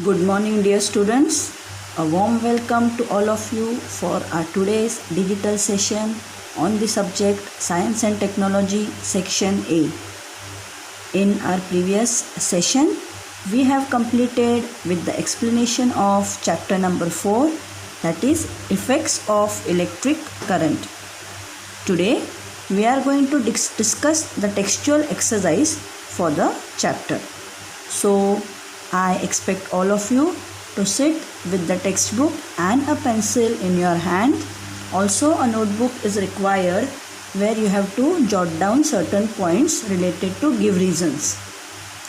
Good morning, dear students. A warm welcome to all of you for our today's digital session on the subject Science and Technology Section A. In our previous session, we have completed with the explanation of chapter number 4, that is Effects of Electric Current. Today, we are going to discuss the textual exercise for the chapter. So, I expect all of you to sit with the textbook and a pencil in your hand. Also, a notebook is required where you have to jot down certain points related to give reasons.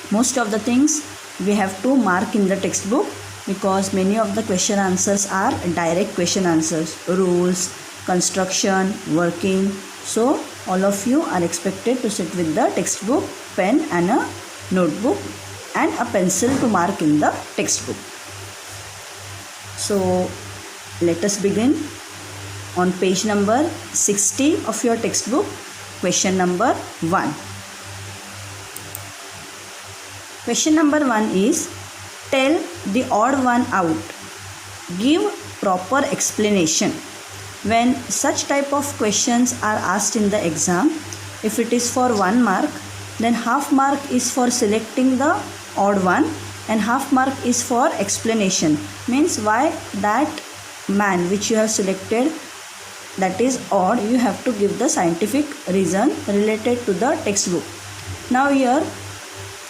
Most of the things we have to mark in the textbook because many of the question answers are direct question answers, rules, construction, working. So, all of you are expected to sit with the textbook, pen and a notebook and a pencil to mark in the textbook. So let us begin. On page number 60 of your textbook, question number 1. Question number 1 is, tell the odd one out. Give proper explanation. When such type of questions are asked in the exam, if it is for 1 mark, then half mark is for selecting the odd one and half mark is for explanation. Means why that man which you have selected, that is odd, you have to give the scientific reason related to the textbook. Now here,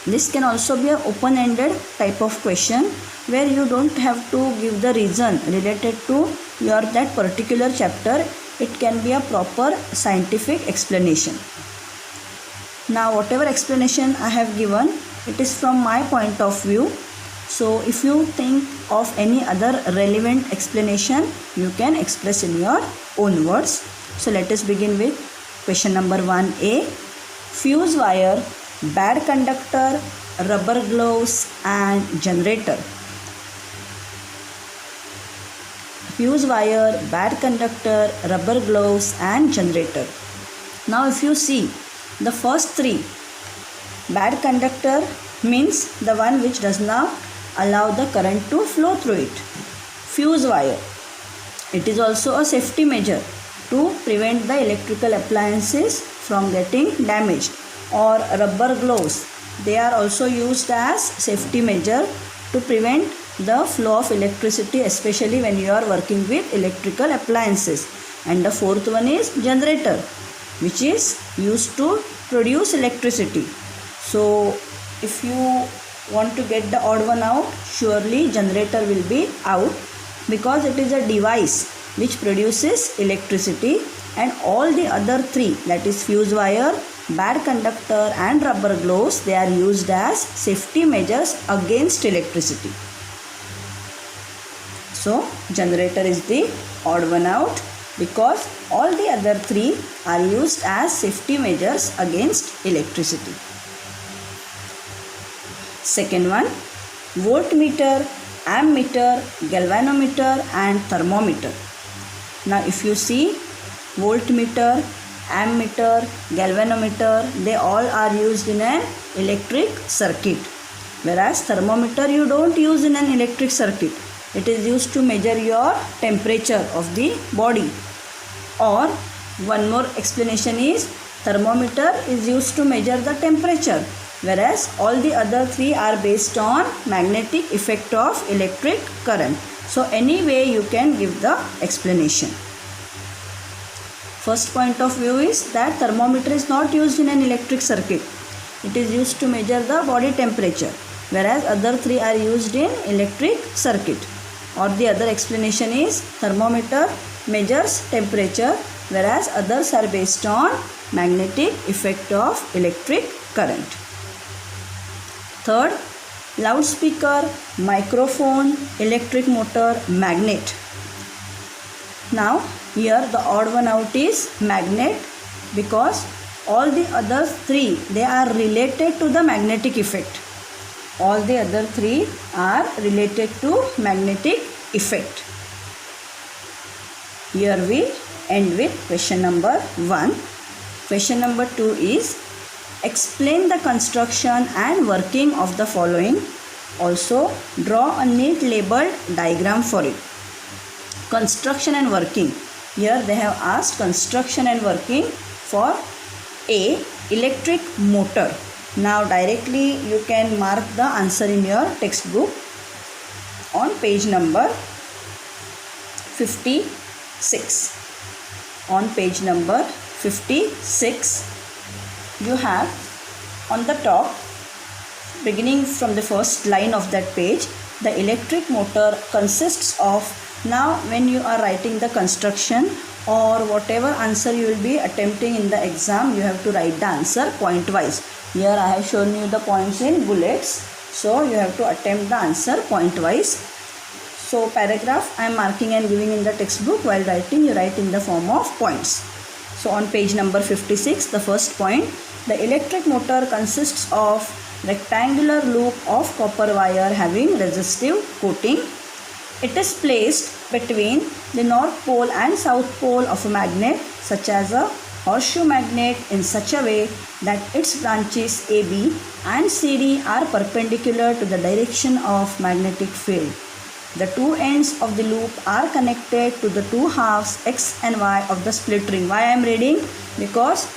this can also be an open-ended type of question where you don't have to give the reason related to your that particular chapter. It can be a proper scientific explanation. Now whatever explanation I have given, it is from my point of view. So if you think of any other relevant explanation, you can express in your own words. So let us begin with question number 1A. Fuse wire, bad conductor, rubber gloves and generator. Fuse wire, bad conductor, rubber gloves and generator. Now if you see the first three, bad conductor means the one which does not allow the current to flow through it. Fuse wire, it is also a safety measure to prevent the electrical appliances from getting damaged. Or rubber gloves, they are also used as safety measure to prevent the flow of electricity, especially when you are working with electrical appliances. And the fourth one is generator, which is used to produce electricity. So if you want to get the odd one out, surely generator will be out because it is a device which produces electricity, and all the other three, that is fuse wire, bad conductor and rubber gloves, they are used as safety measures against electricity. So generator is the odd one out because all the other three are used as safety measures against electricity. Second one, voltmeter, ammeter, galvanometer and thermometer. Now if you see, voltmeter, ammeter, galvanometer, they all are used in an electric circuit. Whereas thermometer you don't use in an electric circuit. It is used to measure your temperature of the body. Or one more explanation is, thermometer is used to measure the temperature, whereas all the other three are based on magnetic effect of electric current. So any way you can give the explanation. First point of view is that thermometer is not used in an electric circuit. It is used to measure the body temperature, whereas other three are used in electric circuit. Or the other explanation is, thermometer measures temperature, whereas others are based on magnetic effect of electric current. Third, loudspeaker, microphone, electric motor, magnet. Now here the odd one out is magnet because all the other three, they are related to the magnetic effect. All the other three are related to magnetic effect. Here we end with question number 1. Question number 2 is, explain the construction and working of the following. Also draw a neat labeled diagram for it. Construction and working. Here they have asked construction and working for a electric motor. Now directly you can mark the answer in your textbook on page number 56. On page number 56 you have on the top, beginning from the first line of that page, the electric motor consists of. Now when you are writing the construction or whatever answer you will be attempting in the exam, you have to write the answer point wise. Here I have shown you the points in bullets, so you have to attempt the answer point wise. So paragraph I am marking and giving in the textbook, while writing you write in the form of points. So on page number 56, the first point, the electric motor consists of rectangular loop of copper wire having resistive coating. It is placed between the north pole and south pole of a magnet, such as a horseshoe magnet, in such a way that its branches AB and CD are perpendicular to the direction of magnetic field. The two ends of the loop are connected to the two halves X and Y of the split ring. Why I am reading? Because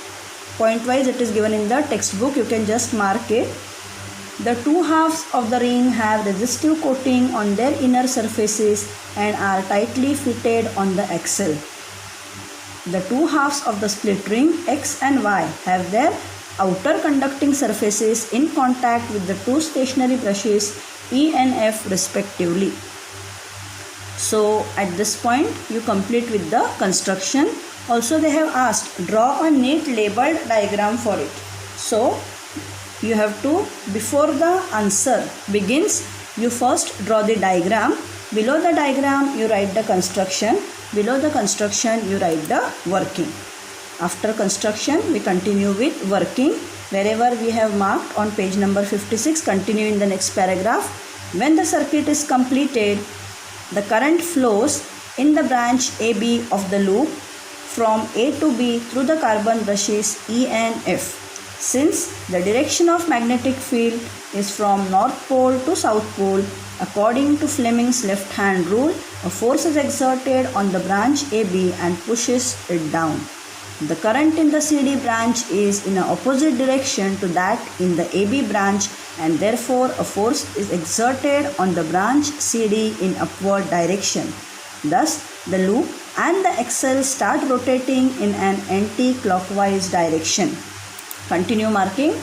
point wise it is given in the textbook, you can just mark it. The two halves of the ring have resistive coating on their inner surfaces and are tightly fitted on the axle. The two halves of the split ring X and Y have their outer conducting surfaces in contact with the two stationary brushes E and F respectively. So at this point you complete with the construction. Also they have asked, draw a neat labeled diagram for it. So you have to, before the answer begins, you first draw the diagram. Below the diagram you write the construction. Below the construction you write the working. After construction we continue with working. Wherever we have marked on page number 56, continue in the next paragraph. When the circuit is completed, the current flows in the branch AB of the loop from A to B through the carbon brushes E and F. Since the direction of magnetic field is from North Pole to South Pole, according to Fleming's left-hand rule, a force is exerted on the branch AB and pushes it down. The current in the CD branch is in an opposite direction to that in the AB branch, and therefore a force is exerted on the branch CD in upward direction. Thus, the loop and the axle start rotating in an anti-clockwise direction. Continue marking.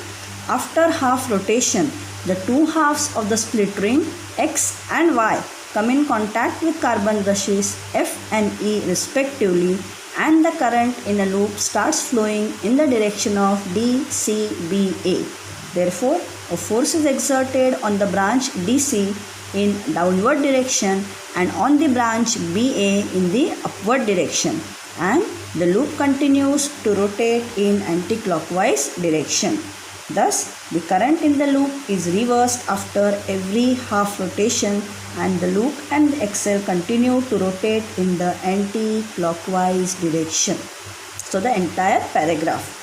After half rotation, the two halves of the split ring X and Y come in contact with carbon brushes F and E respectively, and the current in a loop starts flowing in the direction of DCBA. Therefore, a force is exerted on the branch DC in downward direction and on the branch BA in the upward direction, and the loop continues to rotate in anti-clockwise direction. Thus, the current in the loop is reversed after every half rotation, and the loop and the axle continue to rotate in the anti-clockwise direction. So the entire paragraph.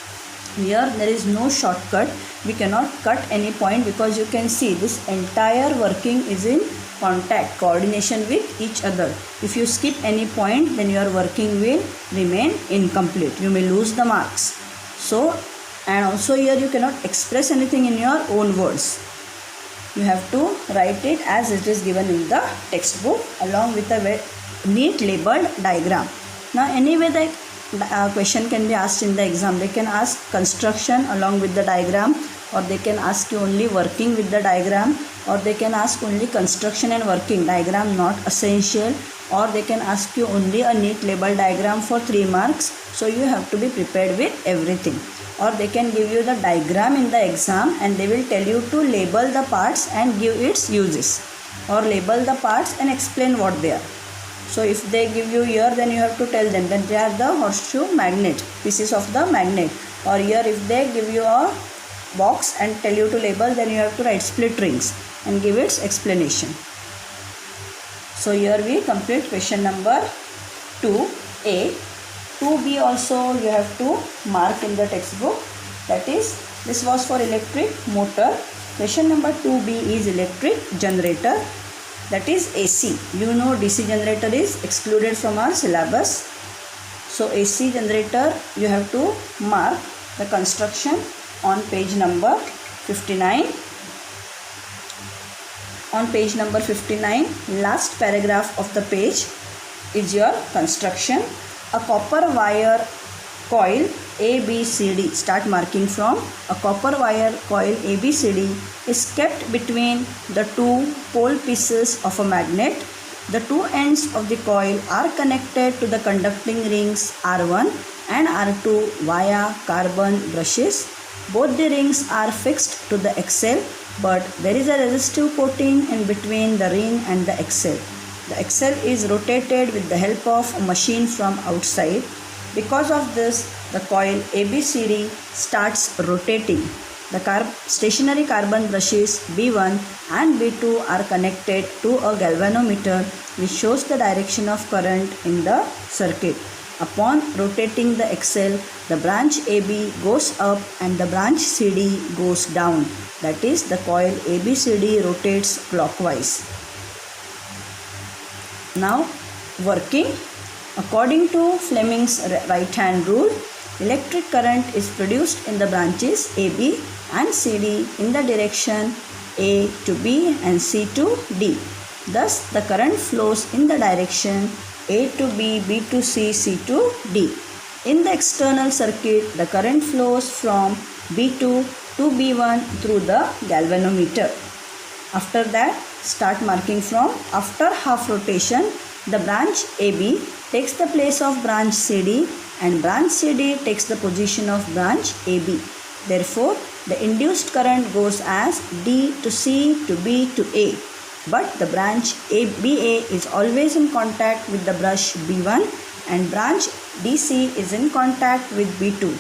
Here there is no shortcut. We cannot cut any point because you can see this entire working is in coordination with each other. If you skip any point, then your working will remain incomplete. You may lose the marks. So, and also here you cannot express anything in your own words. You have to write it as it is given in the textbook along with a neat labeled diagram. Now anyway the question can be asked in the exam. They can ask construction along with the diagram, or they can ask you only working with the diagram, or they can ask only construction and working, diagram not essential, or they can ask you only a neat label diagram for 3 marks. So you have to be prepared with everything. Or they can give you the diagram in the exam and they will tell you to label the parts and give its uses, or label the parts and explain what they are. So if they give you here, then you have to tell them that they are the horseshoe magnet, pieces of the magnet. Or here if they give you a box and tell you to label, then you have to write split rings and give its explanation. So here we complete question number 2A. 2B also you have to mark in the textbook. That is, this was for electric motor. Question number 2b is electric generator, that is AC. You know DC generator is excluded from our syllabus. So AC generator, you have to mark the construction on page number 59. On page number 59, last paragraph of the page is your construction. A copper wire coil ABCD, start marking from a copper wire coil ABCD is kept between the two pole pieces of a magnet. The two ends of the coil are connected to the conducting rings R1 and R2 via carbon brushes. Both the rings are fixed to the axle, but there is a resistive coating in between the ring and the axle. The axle is rotated with the help of a machine from outside. Because of this, the coil ABCD starts rotating. The stationary carbon brushes B1 and B2 are connected to a galvanometer which shows the direction of current in the circuit. Upon rotating the axle, the branch AB goes up and the branch CD goes down. That is, the coil ABCD rotates clockwise. Now, working. According to Fleming's right-hand rule, electric current is produced in the branches AB and CD in the direction A to B and C to D. Thus, the current flows in the direction A to B, B to C, C to D. In the external circuit, the current flows from B2 to B1 through the galvanometer. After that, start marking from after half rotation, the branch AB takes the place of branch CD and branch CD takes the position of branch AB. Therefore, the induced current goes as D to C to B to A. But the branch BA is always in contact with the brush B1 and branch DC is in contact with B2.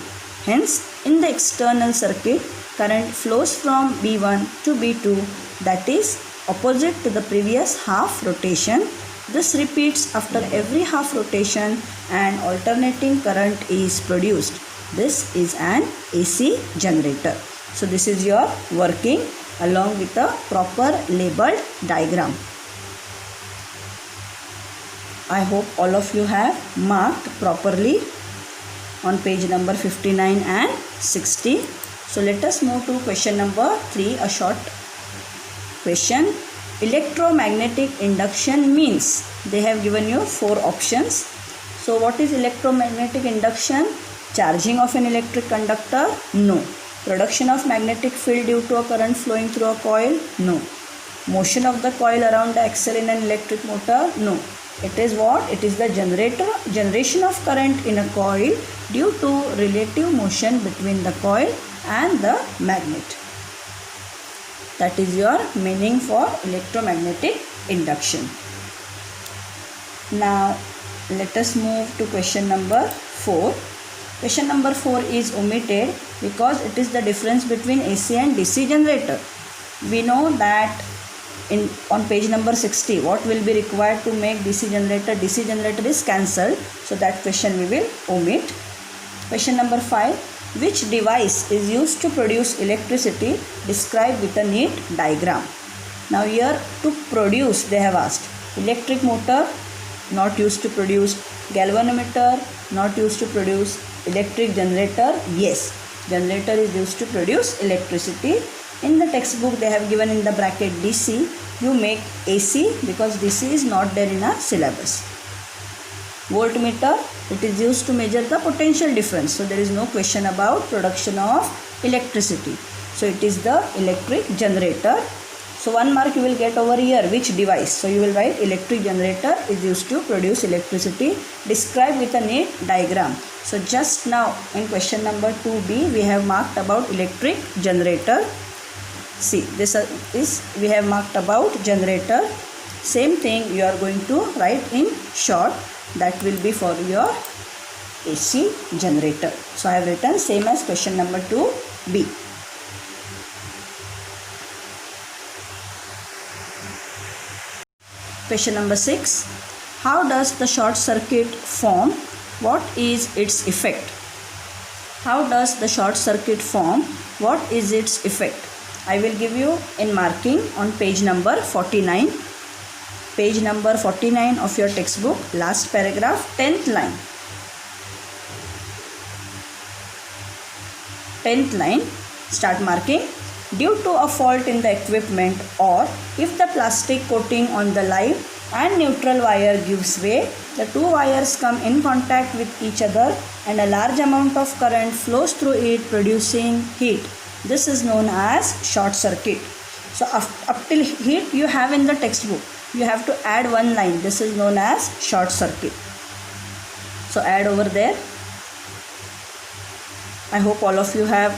Hence, in the external circuit, current flows from B1 to B2, that is opposite to the previous half rotation. This repeats after every half rotation and alternating current is produced. This is an AC generator. So this is your working along with a proper labeled diagram. I hope all of you have marked properly on page number 59 and 60. So let us move to question number 3, a short question. Electromagnetic induction means, they have given you 4 options. So what is electromagnetic induction? Charging of an electric conductor? No. Production of magnetic field due to a current flowing through a coil? No. Motion of the coil around the axle in an electric motor? No. It is what? It is the generation of current in a coil due to relative motion between the coil and the magnet. That is your meaning for electromagnetic induction. Now, let us move to question number 4. Question number 4 is omitted because it is the difference between AC and DC generator. We know that on page number 60, what will be required to make DC generator? DC generator is cancelled. So, that question we will omit. Question number 5. Which device is used to produce electricity? Describe with a neat diagram. Now here, to produce, they have asked. Electric motor, not used to produce. Galvanometer, not used to produce. Electric generator, yes. Generator is used to produce electricity. In the textbook, they have given in the bracket DC. You make AC because DC is not there in a syllabus. Voltmeter, it is used to measure the potential difference. So there is no question about production of electricity. So it is the electric generator. So 1 mark you will get over here. Which device? So you will write electric generator is used to produce electricity. Describe with a neat diagram. So just now in question number 2b we have marked about electric generator. See, this is we have marked about generator. Same thing you are going to write in short. That will be for your AC generator. So I have written same as question number 2b. Question number 6. How does the short circuit form? What is its effect? How does the short circuit form? What is its effect? I will give you in marking on page number 49. Page number 49 of your textbook, last paragraph, 10th line. 10th line, start marking. Due to a fault in the equipment, or if the plastic coating on the live and neutral wire gives way, the two wires come in contact with each other and a large amount of current flows through it, producing heat. This is known as short circuit. So up till heat you have in the textbook. You have to add one line. This is known as short circuit. So add over there. I hope all of you have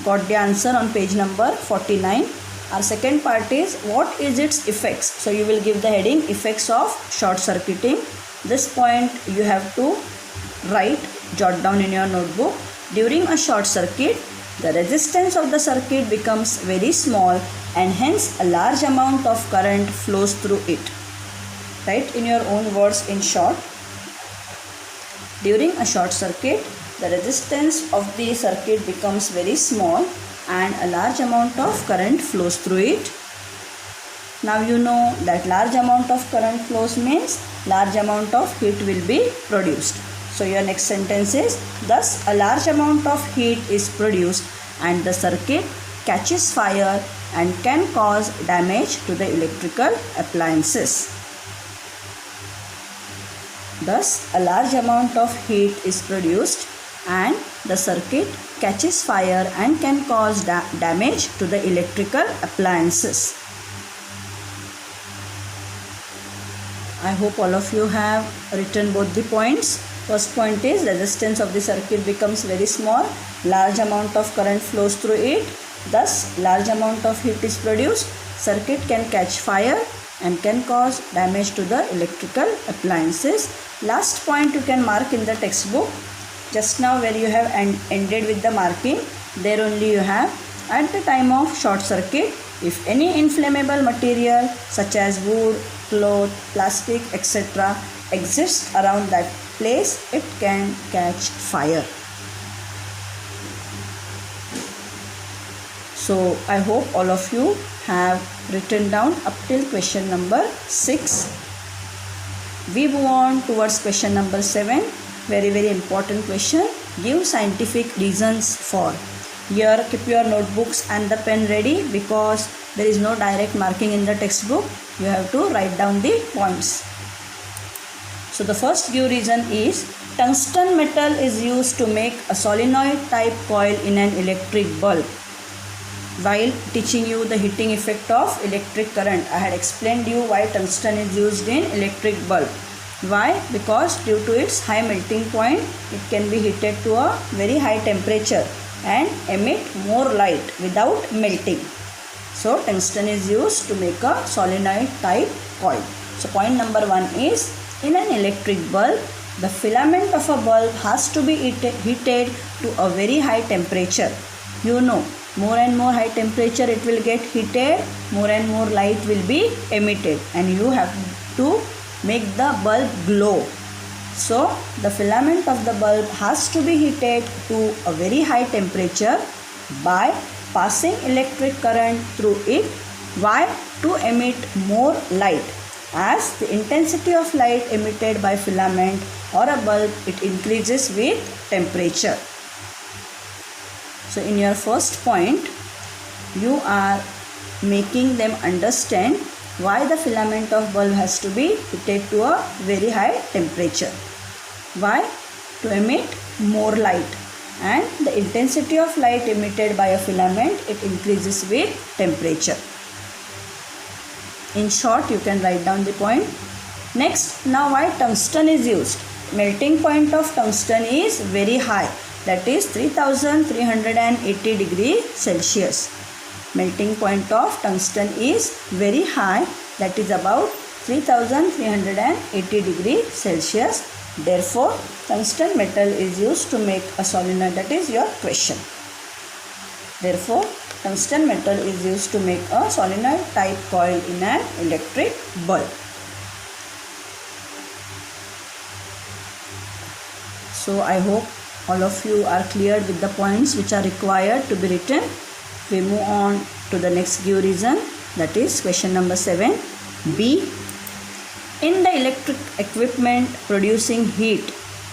got the answer on page number 49. Our second part is what is its effects. So you will give the heading effects of short circuiting. This point you have to write, jot down in your notebook. During a short circuit, the resistance of the circuit becomes very small and hence a large amount of current flows through it. Write in your own words in short. During a short circuit, the resistance of the circuit becomes very small and a large amount of current flows through it. Now you know that large amount of current flows means large amount of heat will be produced. So your next sentence is, thus a large amount of heat is produced and the circuit catches fire and can cause damage to the electrical appliances. Thus a large amount of heat is produced and the circuit catches fire and can cause damage to the electrical appliances. I hope all of you have written both the points. First point is resistance of the circuit becomes very small, large amount of current flows through it, thus large amount of heat is produced, circuit can catch fire and can cause damage to the electrical appliances. Last point you can mark in the textbook. Just now where you have ended with the marking, there only you have, at the time of short circuit, if any inflammable material such as wood, cloth, plastic, etc. exists around that place, it can catch fire. So I hope all of you have written down up till question number 6. We move on towards question number 7. Very important question. Give scientific reasons for. Here keep your notebooks and the pen ready because there is no direct marking in the textbook. You have to write down the points. So the first give reason is tungsten metal is used to make a solenoid type coil in an electric bulb. While teaching you the heating effect of electric current, I had explained you why tungsten is used in electric bulb. Why? Because due to its high melting point, it can be heated to a very high temperature and emit more light without melting. So tungsten is used to make a solenoid type coil. So point number 1 is, in an electric bulb, the filament of a bulb has to be heated to a very high temperature. You know, more and more high temperature it will get heated, more and more light will be emitted, and you have to make the bulb glow. So the filament of the bulb has to be heated to a very high temperature by passing electric current through it. Why? To emit more light, as the intensity of light emitted by filament or a bulb, it increases with temperature. So in your first point, you are making them understand why the filament of bulb has to be heated to a very high temperature. Why? To emit more light, and the intensity of light emitted by a filament, it increases with temperature. In short, you can write down the point. Next, now why tungsten is used? Melting point of tungsten is very high, that is 3380 degrees Celsius. Melting point of tungsten is very high, that is about 3380 degrees Celsius. Therefore, tungsten metal is used to make a solenoid. That is your question. Therefore, tungsten metal is used to make a solenoid type coil in an electric bulb. So I hope all of you are clear with the points which are required to be written. We move on to the next give reason, that is question number 7b. In the electric equipment producing heat,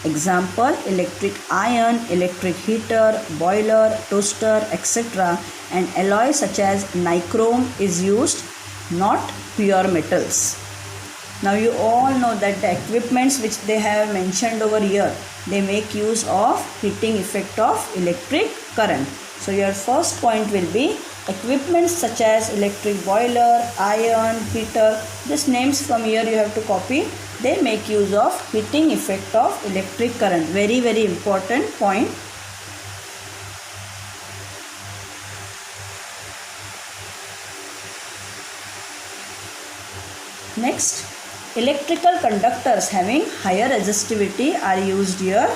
example electric iron, electric heater, boiler, toaster, etc., an alloy such as nichrome is used, not pure metals. Now you all know that the equipments which they have mentioned over here, they make use of heating effect of electric current. So your first point will be equipments such as electric boiler, iron, heater. These names from here you have to copy. They make use of heating effect of electric current. Very, very important point. Next, electrical conductors having higher resistivity are used here.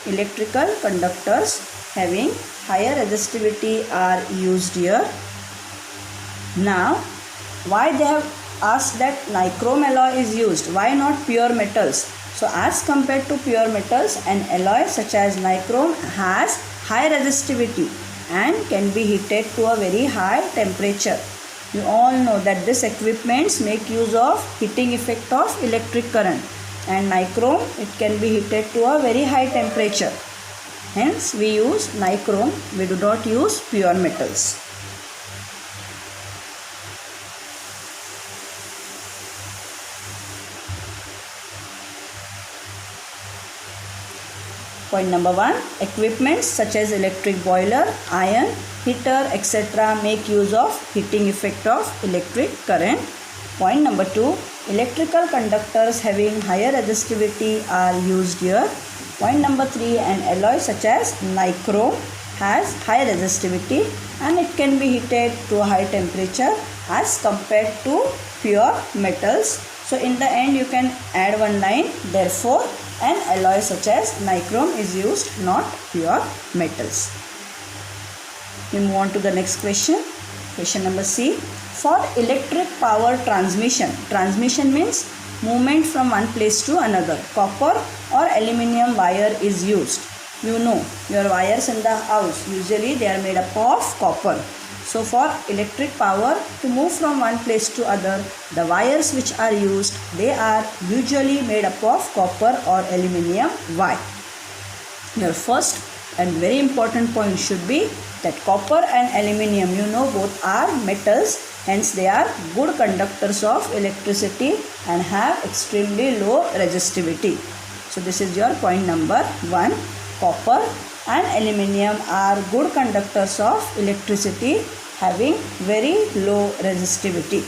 Electrical conductors having higher resistivity are used here. Now, why they have asked that nichrome alloy is used? Why not pure metals? So, as compared to pure metals, an alloy such as nichrome has high resistivity and can be heated to a very high temperature. You all know that these equipments make use of heating effect of electric current, and nichrome, it can be heated to a very high temperature. Hence we use nichrome, we do not use pure metals. Point number 1, equipments such as electric boiler, iron, heater, etc. make use of heating effect of electric current. Point number 2, electrical conductors having higher resistivity are used here. Point number 3, an alloy such as nichrome has high resistivity and it can be heated to a high temperature as compared to pure metals. So in the end you can add one line, therefore an alloy such as nichrome is used, not pure metals. We move on to the next question. Question number C. For electric power transmission, transmission means movement from one place to another, copper or aluminium wire is used. You know your wires in the house, usually they are made up of copper. So for electric power to move from one place to other, the wires which are used, they are usually made up of copper or aluminium wire. Your first and very important point should be that copper and aluminium, you know, both are metals, hence they are good conductors of electricity and have extremely low resistivity. So this is your point number 1. Copper and aluminium are good conductors of electricity having very low resistivity.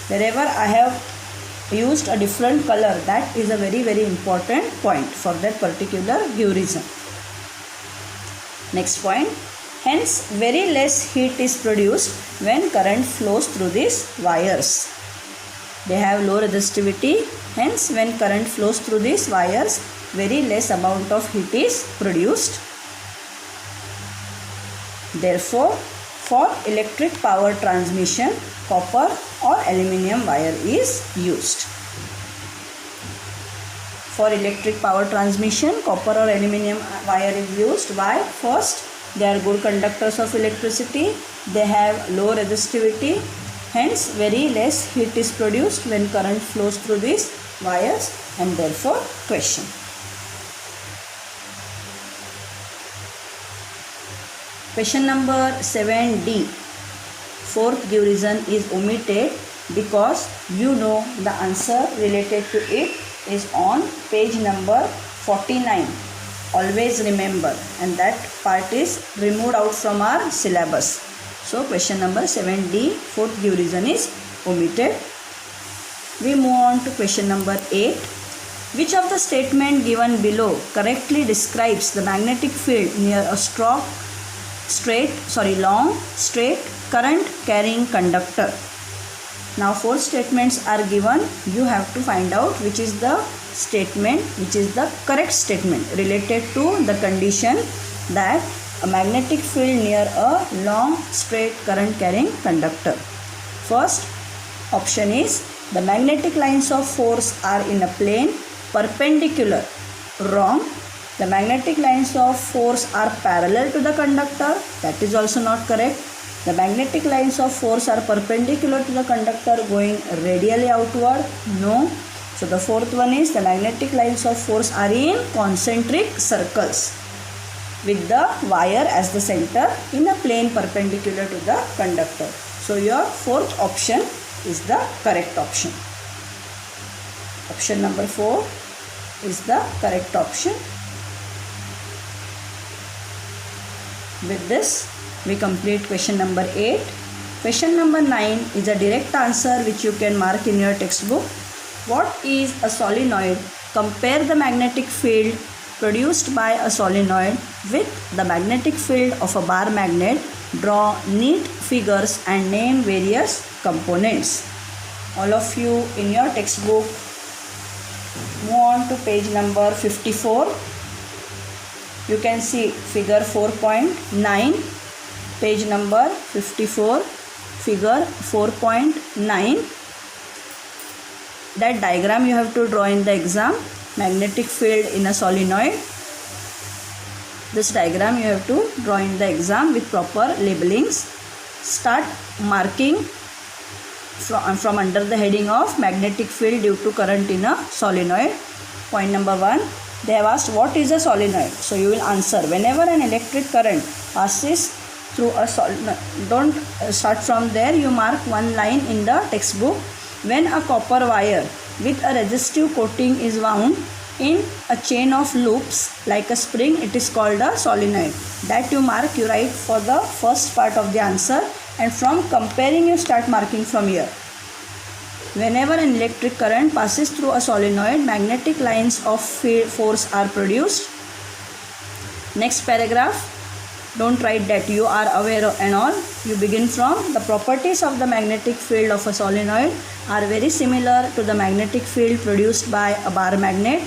Wherever I have used a different color, that is a very, very important point for that particular give reason. Next point. Hence, very less heat is produced when current flows through these wires. They have low resistivity. Hence, when current flows through these wires, very less amount of heat is produced. Therefore, for electric power transmission, copper or aluminium wire is used. For electric power transmission, copper or aluminium wire is used. Why? First, they are good conductors of electricity. They have low resistivity. Hence, very less heat is produced when current flows through these wires, and therefore question. Question number 7D. Fourth give reason is omitted because you know the answer related to it is on page number 49. Always remember, and that part is removed out from our syllabus. So question number 7D, fourth give reason is omitted. We move on to question number 8. Which of the statement given below correctly describes the magnetic field near a long straight current carrying conductor? Now 4 statements are given. You have to find out which is the statement, which is the correct statement related to the condition that a magnetic field near a long straight current carrying conductor. First option is the magnetic lines of force are in a plane perpendicular. Wrong. The magnetic lines of force are parallel to the conductor. That is also not correct. The magnetic lines of force are perpendicular to the conductor going radially outward. No. So the fourth one is the magnetic lines of force are in concentric circles with the wire as the center in a plane perpendicular to the conductor. So your fourth option is the correct option. Option number 4 is the correct option. With this, we complete question number 8. Question number 9 is a direct answer which you can mark in your textbook. What is a solenoid? Compare the magnetic field produced by a solenoid with the magnetic field of a bar magnet. Draw neat figures and name various components. All of you in your textbook, move on to page number 54. You can see figure 4.9, page number 54, figure 4.9. That diagram you have to draw in the exam, magnetic field in a solenoid. This diagram you have to draw in the exam with proper labelings. Start marking from under the heading of magnetic field due to current in a solenoid. Point number 1, they have asked what is a solenoid. So you will answer whenever an electric current passes through a solenoid. Don't start from there, you mark one line in the textbook. When a copper wire with a resistive coating is wound in a chain of loops like a spring, it is called a solenoid. That you mark, you write for the first part of the answer, and from comparing you start marking from here. Whenever an electric current passes through a solenoid, magnetic lines of force are produced. Next paragraph, don't write that you are aware and all. You begin from the properties of the magnetic field of a solenoid are very similar to the magnetic field produced by a bar magnet.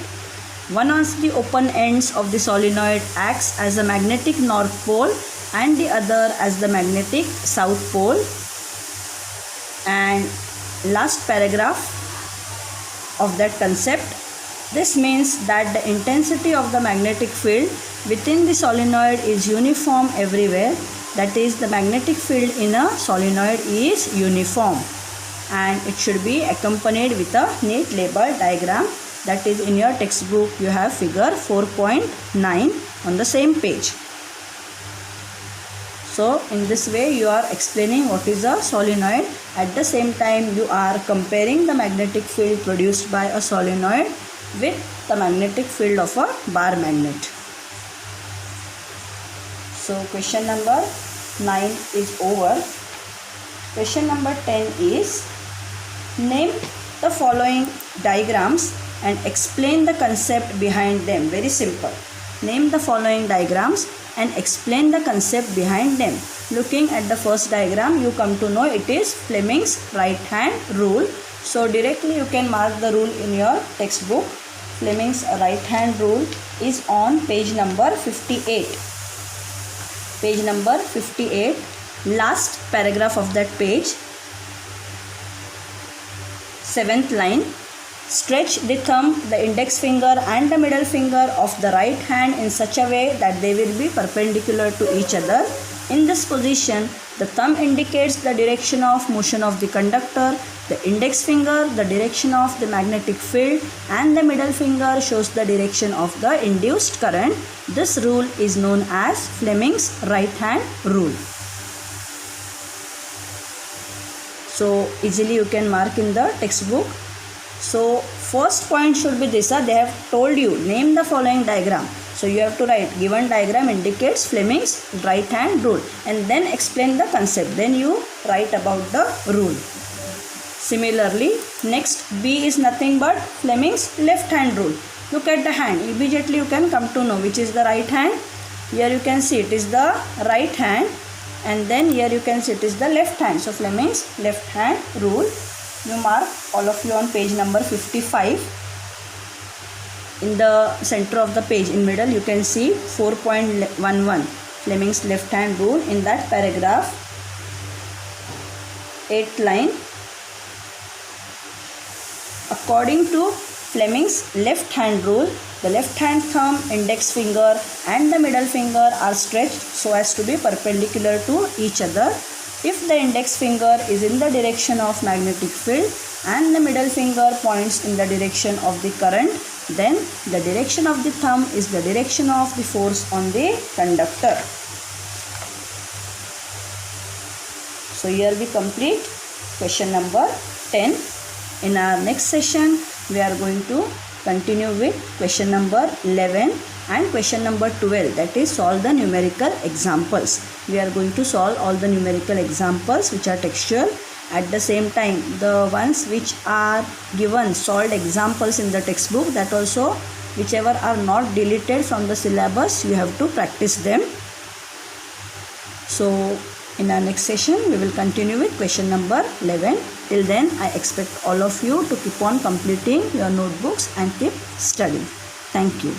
One of the open ends of the solenoid acts as a magnetic north pole and the other as the magnetic south pole. And last paragraph of that concept, this means that the intensity of the magnetic field within the solenoid is uniform everywhere. That is, the magnetic field in a solenoid is uniform, and it should be accompanied with a neat label diagram. That is, in your textbook you have figure 4.9 on the same page. So in this way you are explaining what is a solenoid. At the same time you are comparing the magnetic field produced by a solenoid with the magnetic field of a bar magnet. So question number 9 is over. Question number 10 is, name the following diagrams and explain the concept behind them. Very simple. Name the following diagrams and explain the concept behind them. Looking at the first diagram, you come to know it is Fleming's right hand rule. So directly you can mark the rule in your textbook. Fleming's right hand rule is on page number 58. Page number 58, last paragraph of that page, 7th line. Stretch the thumb, the index finger and the middle finger of the right hand in such a way that they will be perpendicular to each other. In this position, the thumb indicates the direction of motion of the conductor, the index finger the direction of the magnetic field, and the middle finger shows the direction of the induced current. This rule is known as Fleming's right hand rule. So easily you can mark in the textbook. So first point should be this, they have told you name the following diagram. So you have to write given diagram indicates Fleming's right hand rule and then explain the concept. Then you write about the rule. Similarly, next B is nothing but Fleming's left hand rule. Look at the hand. Immediately you can come to know which is the right hand. Here you can see it is the right hand, and then here you can see it is the left hand. So Fleming's left hand rule. You mark all of you on page number 55. In the center of the page in middle you can see 4.11 Fleming's left hand rule. In that paragraph, 8th line, according to Fleming's left hand rule. The left hand thumb, index finger and the middle finger are stretched so as to be perpendicular to each other. If the index finger is in the direction of magnetic field and the middle finger points in the direction of the current, then the direction of the thumb is the direction of the force on the conductor. So here we complete question number 10. In our next session, we are going to continue with question number 11 and question number 12, that is solve the numerical examples. We are going to solve all the numerical examples which are textual. At the same time, the ones which are given solved examples in the textbook, that also whichever are not deleted from the syllabus, you have to practice them. So in our next session, we will continue with question number 11. Till then, I expect all of you to keep on completing your notebooks and keep studying. Thank you.